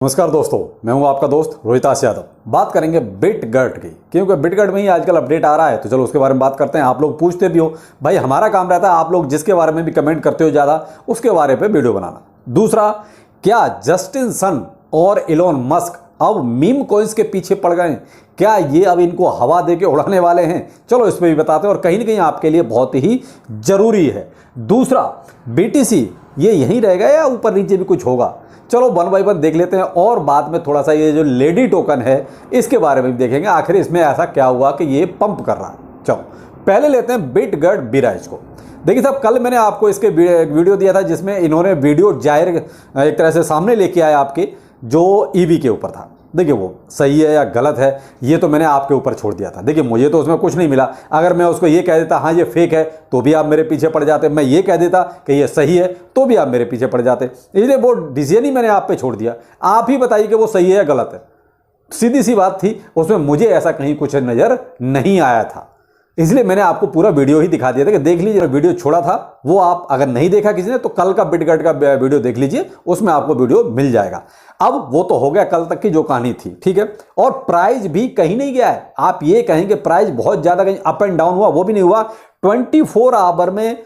नमस्कार दोस्तों, मैं हूं आपका दोस्त रोहितास यादव। बात करेंगे बिटगर्ट की, क्योंकि बिटगर्ट में ही आजकल अपडेट आ रहा है। तो चलो उसके बारे में बात करते हैं। आप लोग पूछते भी हो, भाई हमारा काम रहता है आप लोग जिसके बारे में भी कमेंट करते हो ज़्यादा उसके बारे में वीडियो बनाना। दूसरा, क्या जस्टिन सन और इलोन मस्क अब मीम कॉइन्स के पीछे पड़ गए? क्या ये अब इनको हवा दे के उड़ाने वाले हैं? चलो इस पर भी बताते हैं और कहीं ना कहीं आपके लिए बहुत ही जरूरी है। दूसरा, बीटीसी ये यहीं रहेगा या ऊपर नीचे भी कुछ होगा? चलो वन बाई वन देख लेते हैं और बाद में थोड़ा सा ये जो लेडी टोकन है इसके बारे में भी देखेंगे, आखिर इसमें ऐसा क्या हुआ कि ये पंप कर रहा है। चलो पहले लेते हैं बिटगर्ट बीराइज को। देखिए साहब, कल मैंने आपको इसके वीडियो दिया था जिसमें इन्होंने वीडियो जाहिर एक तरह से सामने लेके आया आपके, जो ईवी के ऊपर था। देखिए वो सही है या गलत है ये तो मैंने आपके ऊपर छोड़ दिया था। देखिए मुझे तो उसमें कुछ नहीं मिला। अगर मैं उसको ये कह देता हाँ ये फेक है तो भी आप मेरे पीछे पड़ जाते, मैं ये कह देता कि ये सही है तो भी आप मेरे पीछे पड़ जाते। इसलिए वो डिसीजन ही मैंने आप पे छोड़ दिया। आप ही बताइए कि वो सही है या गलत है। सीधी सी बात थी, उसमें मुझे ऐसा कहीं कुछ नज़र नहीं आया था, इसलिए मैंने आपको पूरा वीडियो ही दिखा दिया था कि देख लीजिए। वीडियो छोड़ा था वो आप अगर नहीं देखा किसी ने तो कल का बिटगर्ट का वीडियो देख लीजिए, उसमें आपको वीडियो मिल जाएगा। अब वो तो हो गया कल तक की जो कहानी थी, ठीक है। और प्राइस भी कहीं नहीं गया है। आप ये कहेंगे प्राइस बहुत ज्यादा कहीं अप एंड डाउन हुआ, वो भी नहीं हुआ। 24 आवर में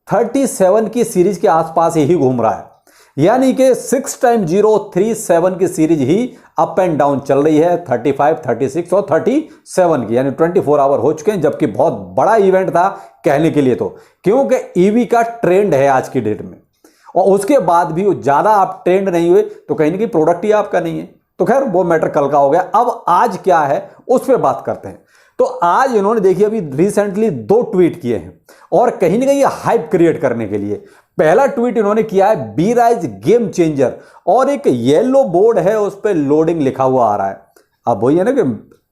37 की सीरीज के आसपास ही घूम रहा है, यानी कि 6x037 की series he up and down चल रही है। 35, 36 और 37 की, यानी 24 आवर हो चुके हैं, जबकि बहुत बड़ा इवेंट था कहने के लिए तो, क्योंकि ईवी का ट्रेंड है आज की डेट में। और उसके बाद भी ज्यादा आप ट्रेंड नहीं हुए तो कहीं ना कहीं प्रोडक्ट ही आपका नहीं है। तो खैर वो मैटर कल का हो गया। अब आज क्या है उस पर बात करते हैं। तो आज इन्होंने देखिए अभी रिसेंटली 2 ट्वीट किए हैं और कहीं ना कहीं ये हाइप क्रिएट करने के लिए। पहला ट्वीट इन्होंने किया है बीराइज गेम चेंजर, और एक येलो बोर्ड है उस पर लोडिंग लिखा हुआ आ रहा है। अब वही है ना कि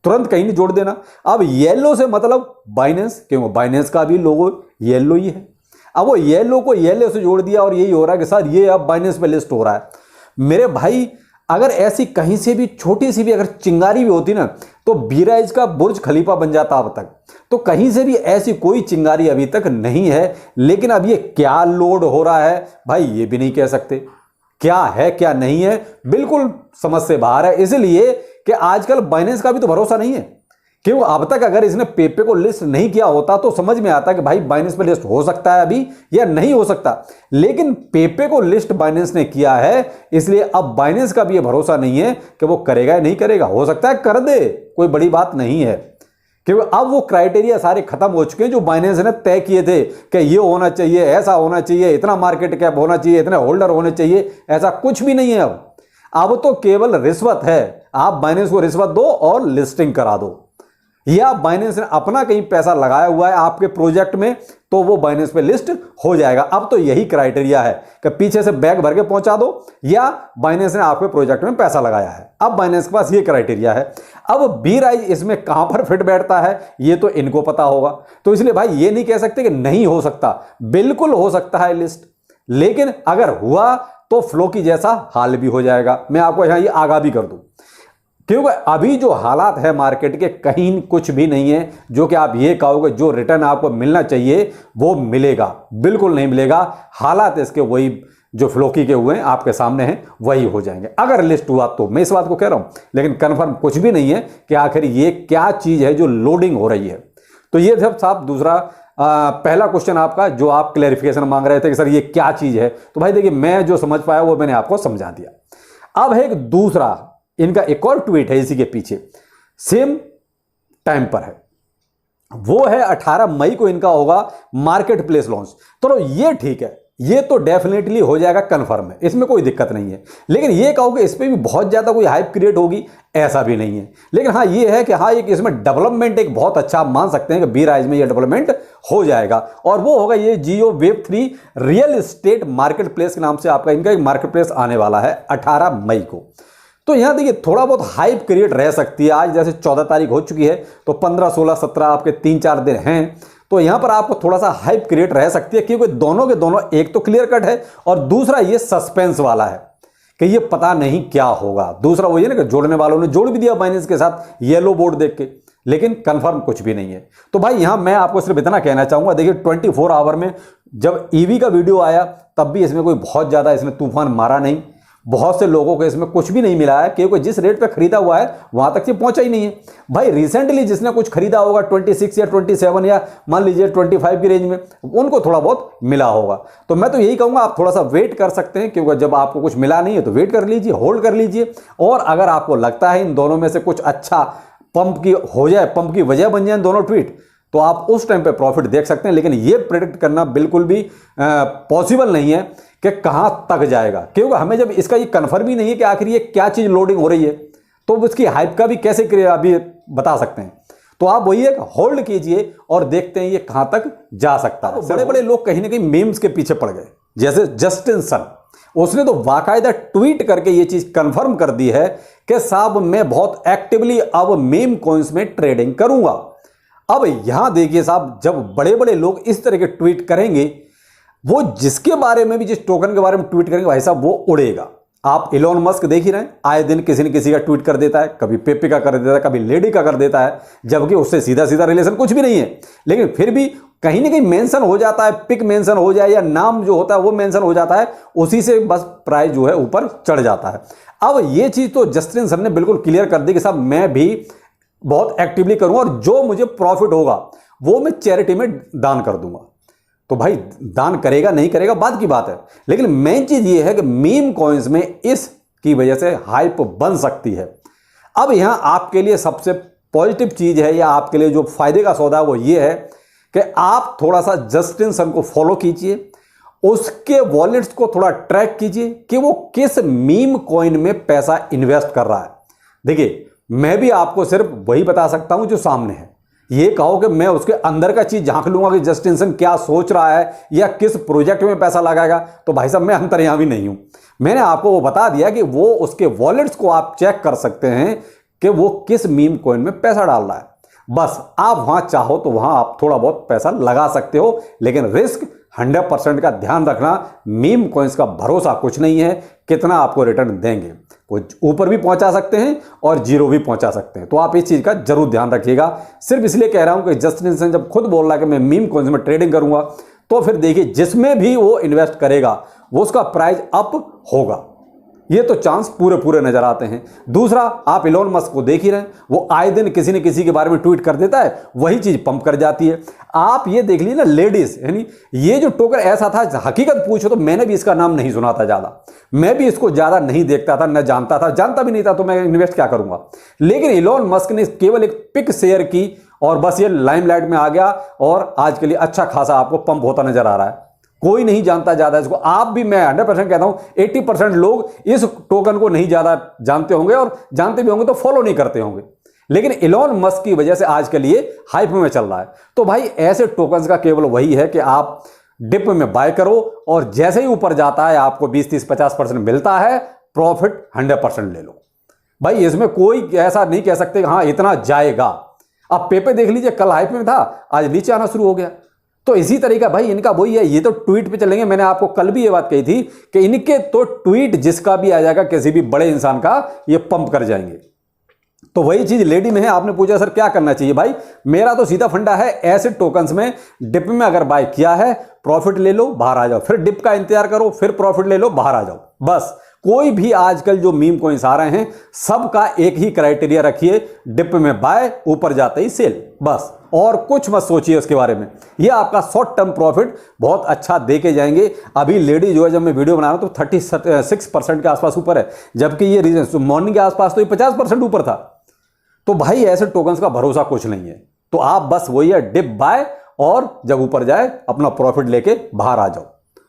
तुरंत कहीं नहीं जोड़ देना। अब येलो से मतलब बाइनेंस, क्योंकि बाइनेंस का भी लोगो येलो ही है। अब वो येलो को येलो से जोड़ दिया और यही हो रहा है कि सर ये अब बाइनेंस पे लिस्ट हो रहा है। मेरे भाई अगर ऐसी कहीं से भी छोटी सी भी अगर चिंगारी भी होती ना तो बीराइज का बुर्ज खलीफा बन जाता अब तक। तो कहीं से भी ऐसी कोई चिंगारी अभी तक नहीं है। लेकिन अब ये क्या लोड हो रहा है भाई ये भी नहीं कह सकते, क्या है क्या नहीं है, बिल्कुल समझ से बाहर है। इसलिए कि आजकल बाइनेंस का भी तो भरोसा नहीं है, क्यों अब तक अगर इसने पेपे को लिस्ट नहीं किया होता तो समझ में आता कि भाई बाइनेंस पे लिस्ट हो सकता है अभी या नहीं हो सकता। लेकिन पेपे को लिस्ट बाइनेंस ने किया है, इसलिए अब बाइनेंस का भी ये भरोसा नहीं है कि वो करेगा या नहीं करेगा। हो सकता है कर दे, कोई बड़ी बात नहीं है, क्योंकि अब वो क्राइटेरिया सारे खत्म हो चुके हैं जो बाइनेंस ने तय किए थे कि ये होना चाहिए, ऐसा होना चाहिए, इतना मार्केट कैप होना चाहिए, इतने होल्डर होने चाहिए। ऐसा कुछ भी नहीं है। अब तो केवल रिश्वत है। आप बाइनेंस को रिश्वत दो और लिस्टिंग करा दो, या बाइनेंस ने अपना कहीं पैसा लगाया हुआ है आपके प्रोजेक्ट में तो वो बाइनेंस पे लिस्ट हो जाएगा। अब तो यही क्राइटेरिया है कि पीछे से बैग भर के पहुंचा दो या बाइनेंस ने आपके प्रोजेक्ट में पैसा लगाया है। अब बाइनेंस के पास ये क्राइटेरिया है। अब बीराइज इसमें कहां पर फिट बैठता है ये तो इनको पता होगा। तो इसलिए भाई ये नहीं कह सकते कि नहीं हो सकता, बिल्कुल हो सकता है लिस्ट। लेकिन अगर हुआ तो फ्लो की जैसा हाल भी हो जाएगा। मैं आपको यहां ये आगाह भी कर दूं, क्योंकि अभी जो हालात है मार्केट के कहीं कुछ भी नहीं है जो कि आप ये कहोगे जो रिटर्न आपको मिलना चाहिए वो मिलेगा, बिल्कुल नहीं मिलेगा। हालात इसके वही जो फ्लोकी के हुए हैं आपके सामने हैं वही हो जाएंगे अगर लिस्ट हुआ तो। मैं इस बात को कह रहा हूं, लेकिन कंफर्म कुछ भी नहीं है कि आखिर ये क्या चीज है जो लोडिंग हो रही है। तो ये जब साहब दूसरा पहला क्वेश्चन आपका जो आप क्लैरिफिकेशन मांग रहे थे कि सर ये क्या चीज है, तो भाई देखिए मैं जो समझ पाया वो मैंने आपको समझा दिया। अब है एक दूसरा, इनका एक और ट्वीट है इसी के पीछे, सेम टाइम पर है, वो है 18 मई को इनका होगा मार्केट प्लेस लॉन्च। तो ये ठीक है, ये तो डेफिनेटली हो जाएगा, कंफर्म है, इसमें कोई दिक्कत नहीं है। लेकिन ये कहो कि इस पर भी बहुत ज्यादा कोई हाइप क्रिएट होगी ऐसा भी नहीं है। लेकिन हाँ ये है कि हाँ एक इसमें डेवलपमेंट एक बहुत अच्छा आप मान सकते हैं कि बीराइज में ये डेवलपमेंट हो जाएगा, और वो होगा ये Jio web 3 real estate marketplace के नाम से आपका इनका एक मार्केट प्लेस आने वाला है 18 मई को। तो यहां देखिए थोड़ा बहुत हाइप क्रिएट रह सकती है। आज जैसे 14 तारीख हो चुकी है तो 15, 16, 17 आपके 3-4 दिन हैं, तो यहां पर आपको थोड़ा सा हाइप क्रिएट रह सकती है, क्योंकि दोनों के दोनों एक तो क्लियर कट है और दूसरा ये सस्पेंस वाला है कि ये पता नहीं क्या होगा। दूसरा वही है ना कि जोड़ने वालों ने जोड़ भी दिया बाइनेंस के साथ येलो बोर्ड देख के, लेकिन कंफर्म कुछ भी नहीं है। तो भाई यहां मैं आपको सिर्फ इतना कहना चाहूंगा, देखिए 24 आवर में जब ईवी का वीडियो आया तब भी इसमें कोई बहुत ज्यादा इसने तूफान मारा नहीं। बहुत से लोगों को इसमें कुछ भी नहीं मिला है, क्योंकि जिस रेट पे खरीदा हुआ है वहां तक ये पहुंचा ही नहीं है। भाई रिसेंटली जिसने कुछ खरीदा होगा 26 या 27 या मान लीजिए 25 की रेंज में, उनको थोड़ा बहुत मिला होगा। तो मैं तो यही कहूंगा आप थोड़ा सा वेट कर सकते हैं, क्योंकि जब आपको कुछ मिला नहीं है तो वेट कर लीजिए, होल्ड कर लीजिए। और अगर आपको लगता है इन दोनों में से कुछ अच्छा पंप की हो जाए, पंप की वजह बन जाए दोनों ट्वीट, तो आप उस टाइम पे प्रॉफिट देख सकते हैं। लेकिन ये प्रेडिक्ट करना बिल्कुल भी पॉसिबल नहीं है कि कहां तक जाएगा, क्योंकि हमें जब इसका ये कन्फर्म ही नहीं है कि आखिर ये क्या चीज लोडिंग हो रही है, तो उसकी हाइप का भी कैसे अभी बता सकते हैं। तो आप वही एक होल्ड कीजिए और देखते हैं ये कहां तक जा सकता है। बड़े बड़े लोग कहीं ना कहीं मीम्स के पीछे पड़ गए, जैसे जस्टिन सन, उसने तो बाकायदा ट्वीट करके ये चीज कंफर्म कर दी है कि साहब मैं बहुत एक्टिवली अब मीम कॉइन्स में ट्रेडिंग करूंगा। अब यहां देखिए साहब, जब बड़े बड़े लोग इस तरह के ट्वीट करेंगे, वो जिसके बारे में भी, जिस टोकन के बारे में ट्वीट करेंगे भाई साहब वो उड़ेगा। आप इलोन मस्क देख ही रहे हैं, आए दिन किसी न किसी का ट्वीट कर देता है, कभी पेपे का कर देता है, कभी लेडी का कर देता है, जबकि उससे सीधा सीधा रिलेशन कुछ भी नहीं है, लेकिन फिर भी कहीं ना कहीं मेंशन हो जाता है, पिक मेंशन हो जाए या नाम जो होता है वो मेंशन हो जाता है, उसी से बस प्राइस जो है ऊपर चढ़ जाता है। अब ये चीज तो जस्टिन सर ने बिल्कुल क्लियर कर दी कि साहब मैं भी बहुत एक्टिवली करूंगा और जो मुझे प्रॉफिट होगा वो मैं चैरिटी में दान कर दूंगा। तो भाई दान करेगा नहीं करेगा बात की बात है, लेकिन मेन चीज ये है कि मीम कॉइन्स में इसकी वजह से हाइप बन सकती है। अब यहां आपके लिए सबसे पॉजिटिव चीज है या आपके लिए जो फायदे का सौदा है वो ये है कि आप थोड़ा सा जस्टिन सन को फॉलो कीजिए, उसके वॉलेट्स को थोड़ा ट्रैक कीजिए कि वो किस मीम कॉइन में पैसा इन्वेस्ट कर रहा है। देखिए मैं भी आपको सिर्फ वही बता सकता हूं जो सामने है। ये कहो कि मैं उसके अंदर का चीज झांक लूंगा कि जस्टिन सन क्या सोच रहा है या किस प्रोजेक्ट में पैसा लगाएगा, तो भाई साहब मैं अंतर्यामी नहीं हूं। मैंने आपको वो बता दिया कि वो उसके वॉलेट्स को आप चेक कर सकते हैं कि वो किस मीम कॉइन में पैसा डाल रहा है। बस आप वहां चाहो तो वहां आप थोड़ा बहुत पैसा लगा सकते हो, लेकिन रिस्क 100% का ध्यान रखना। मीम कॉइन्स का भरोसा कुछ नहीं है कितना आपको रिटर्न देंगे, कुछ ऊपर भी पहुंचा सकते हैं और जीरो भी पहुंचा सकते हैं। तो आप इस चीज का जरूर ध्यान रखिएगा। सिर्फ इसलिए कह रहा हूं कि जस्टिन सन जब खुद बोल रहा है कि मैं मीम कॉइन्स में ट्रेडिंग करूंगा, तो फिर देखिए जिसमें भी वो इन्वेस्ट करेगा वो उसका प्राइस अप होगा, ये तो चांस पूरे पूरे नजर आते हैं। दूसरा, आप इलोन मस्क को देख ही रहे हैं, वो आए दिन किसी न किसी के बारे में ट्वीट कर देता है, वही चीज पंप कर जाती है। आप ये देख लीजिए ना, लेडीज, यानी ये जो टोकन ऐसा था, हकीकत पूछो तो मैंने भी इसका नाम नहीं सुना था ज्यादा, मैं भी इसको ज्यादा नहीं देखता था, न जानता था, जानता भी नहीं था, तो मैं इन्वेस्ट क्या करूंगा। लेकिन इलोन मस्क ने केवल एक पिक शेयर की और बस ये लाइमलाइट में आ गया और आज के लिए अच्छा खासा आपको पंप होता नजर आ रहा है। कोई नहीं जानता ज्यादा इसको, आप भी, मैं 100% कहता हूं 80% लोग इस टोकन को नहीं ज्यादा जानते होंगे, और जानते भी होंगे तो फॉलो नहीं करते होंगे। लेकिन इलोन मस्क की वजह से आज के लिए हाइप में चल रहा है। तो भाई ऐसे टोकन्स का केवल वही है कि आप डिप में बाय करो और जैसे ही ऊपर जाता है आपको 20, 30, 50% मिलता है, प्रॉफिट 100% ले लो। भाई इसमें कोई ऐसा नहीं कह सकते हाँ इतना जाएगा। अब पेपे देख लीजिए, कल हाइप में था, आज नीचे आना शुरू हो गया। तो इसी तरीका भाई इनका वही है, ये तो ट्वीट पे चलेंगे। मैंने आपको कल भी ये बात कही थी कि इनके तो ट्वीट जिसका भी आ जाएगा, किसी भी बड़े इंसान का, ये पंप कर जाएंगे। तो वही चीज लेडी में है। आपने पूछा सर क्या करना चाहिए, भाई मेरा तो सीधा फंडा है, ऐसे टोकन्स में डिप में अगर बाय किया है, प्रॉफिट ले लो, बाहर आ जाओ, फिर डिप का इंतजार करो, फिर प्रॉफिट ले लो, बाहर आ जाओ। बस कोई भी आजकल जो मीम कॉइन्स आ रहे हैं, सबका एक ही क्राइटेरिया रखिए, डिप में बाय, ऊपर जाते ही सेल, बस और कुछ मत सोचिए उसके बारे में। ये आपका शॉर्ट टर्म प्रॉफिट बहुत अच्छा दे के जाएंगे। अभी लेडी जो है, जब मैं वीडियो बना रहा हूं तो 36% के आसपास ऊपर है, जबकि ये मॉर्निंग के आसपास तो ये 50% ऊपर था। तो भाई ऐसे टोकन्स का भरोसा कुछ नहीं है। तो आप बस वही है, डिप बाय, और जब ऊपर जाए अपना प्रॉफिट लेके बाहर आ जाओ।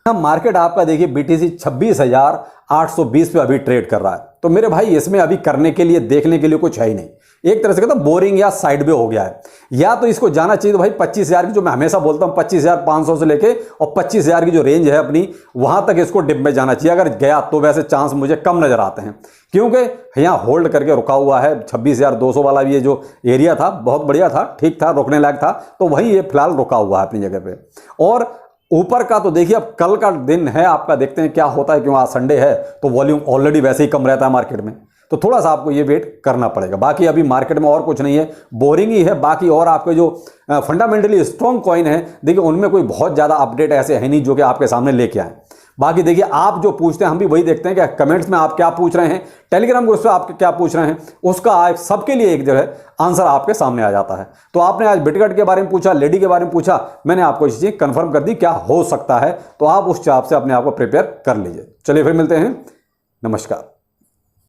मार्केट आपका देखिए BTC 26,820 पे अभी ट्रेड कर रहा है। तो मेरे भाई इसमें अभी करने के लिए, देखने के लिए कुछ है ही नहीं। एक तरह से कहता बोरिंग या साइड में हो गया है। या तो इसको जाना चाहिए तो भाई 25,000 की, जो मैं हमेशा बोलता हूं 25,500 से लेके और 25,000 की जो रेंज है अपनी, वहां तक इसको डिप में जाना चाहिए। अगर गया तो वैसे चांस मुझे कम नजर आते हैं, क्योंकि यहाँ होल्ड करके रुका हुआ है। 26,200 वाला भी ये जो एरिया था बहुत बढ़िया था, ठीक था, रुकने लायक था, तो वहीं ये फिलहाल रुका हुआ है अपनी जगह पे। और ऊपर का तो देखिए, अब कल का दिन है आपका, देखते हैं क्या होता है, क्यों आज संडे है तो वॉल्यूम ऑलरेडी वैसे ही कम रहता है मार्केट में, तो थोड़ा सा आपको ये वेट करना पड़ेगा। बाकी अभी मार्केट में और कुछ नहीं है, बोरिंग ही है। बाकी और आपके जो फंडामेंटली स्ट्रॉन्ग कॉइन है, देखिए उनमें कोई बहुत ज़्यादा अपडेट ऐसे है नहीं जो कि आपके सामने लेके आए। बाकी देखिए आप जो पूछते हैं हम भी वही देखते हैं कि कमेंट्स में आप क्या पूछ रहे हैं, टेलीग्राम ग्रुप पे आप क्या पूछ रहे हैं, उसका सबके लिए एक जो है आंसर आपके सामने आ जाता है। तो आपने आज बिटगट के बारे में पूछा, लेडी के बारे में पूछा, मैंने आपको ये चीज़ कंफर्म कर दी क्या हो सकता है, तो आप उस हिसाब से अपने आप को प्रिपेयर कर लीजिए। चलिए फिर मिलते हैं, नमस्कार।